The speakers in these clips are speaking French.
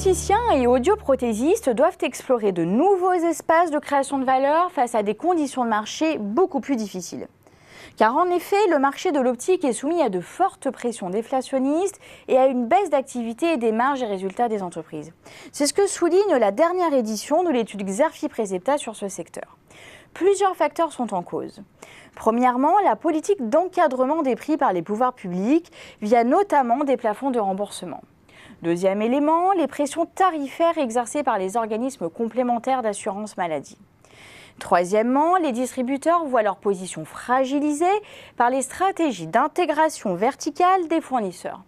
Opticiens et audioprothésistes doivent explorer de nouveaux espaces de création de valeur face à des conditions de marché beaucoup plus difficiles. Car en effet, le marché de l'optique est soumis à de fortes pressions déflationnistes et à une baisse d'activité et des marges et résultats des entreprises. C'est ce que souligne la dernière édition de l'étude Xerfi-Presepta sur ce secteur. Plusieurs facteurs sont en cause. Premièrement, la politique d'encadrement des prix par les pouvoirs publics via notamment des plafonds de remboursement. Deuxième élément, les pressions tarifaires exercées par les organismes complémentaires d'assurance maladie. Troisièmement, les distributeurs voient leur position fragilisée par les stratégies d'intégration verticale des fournisseurs.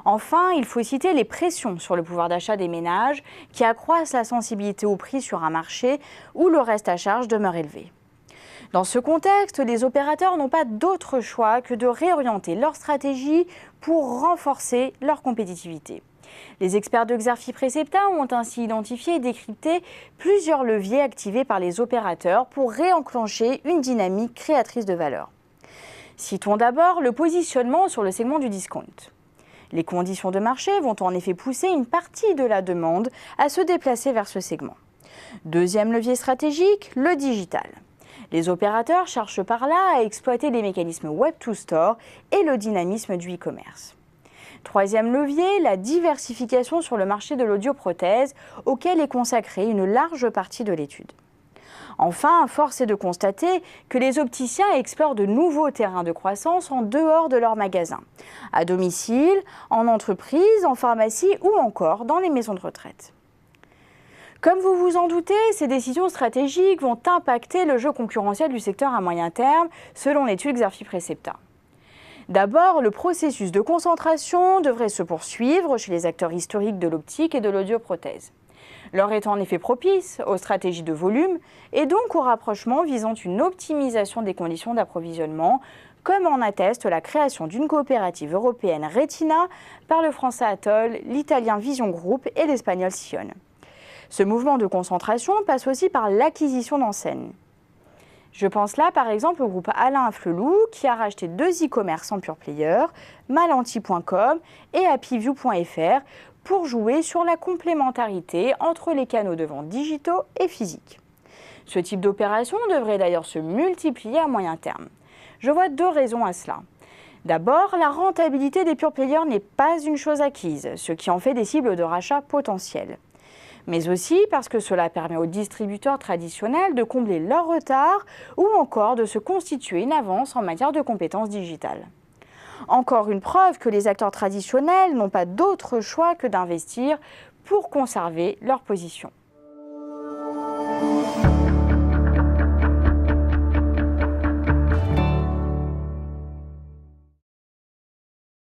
Enfin, il faut citer les pressions sur le pouvoir d'achat des ménages qui accroissent la sensibilité au prix sur un marché où le reste à charge demeure élevé. Dans ce contexte, les opérateurs n'ont pas d'autre choix que de réorienter leur stratégie pour renforcer leur compétitivité. Les experts de Xerfi-Presepta ont ainsi identifié et décrypté plusieurs leviers activés par les opérateurs pour réenclencher une dynamique créatrice de valeur. Citons d'abord le positionnement sur le segment du discount. Les conditions de marché vont en effet pousser une partie de la demande à se déplacer vers ce segment. Deuxième levier stratégique, le digital. Les opérateurs cherchent par là à exploiter les mécanismes Web2Store et le dynamisme du e-commerce. Troisième levier, la diversification sur le marché de l'audioprothèse, auquel est consacrée une large partie de l'étude. Enfin, force est de constater que les opticiens explorent de nouveaux terrains de croissance en dehors de leurs magasins, à domicile, en entreprise, en pharmacie ou encore dans les maisons de retraite. Comme vous vous en doutez, ces décisions stratégiques vont impacter le jeu concurrentiel du secteur à moyen terme, selon l'étude Xerfi-Presepta. D'abord, le processus de concentration devrait se poursuivre chez les acteurs historiques de l'optique et de l'audioprothèse. L'heure est en effet propice aux stratégies de volume et donc au rapprochement visant une optimisation des conditions d'approvisionnement, comme en atteste la création d'une coopérative européenne Retina par le français Atoll, l'italien Vision Group et l'espagnol Sion. Ce mouvement de concentration passe aussi par l'acquisition d'enseignes. Je pense là par exemple au groupe Alain Afflelou qui a racheté 2 e-commerce en pure player, Malanti.com et HappyView.fr pour jouer sur la complémentarité entre les canaux de vente digitaux et physiques. Ce type d'opération devrait d'ailleurs se multiplier à moyen terme. Je vois 2 raisons à cela. D'abord, la rentabilité des pure players n'est pas une chose acquise, ce qui en fait des cibles de rachat potentielles. Mais aussi parce que cela permet aux distributeurs traditionnels de combler leur retard ou encore de se constituer une avance en matière de compétences digitales. Encore une preuve que les acteurs traditionnels n'ont pas d'autre choix que d'investir pour conserver leur position.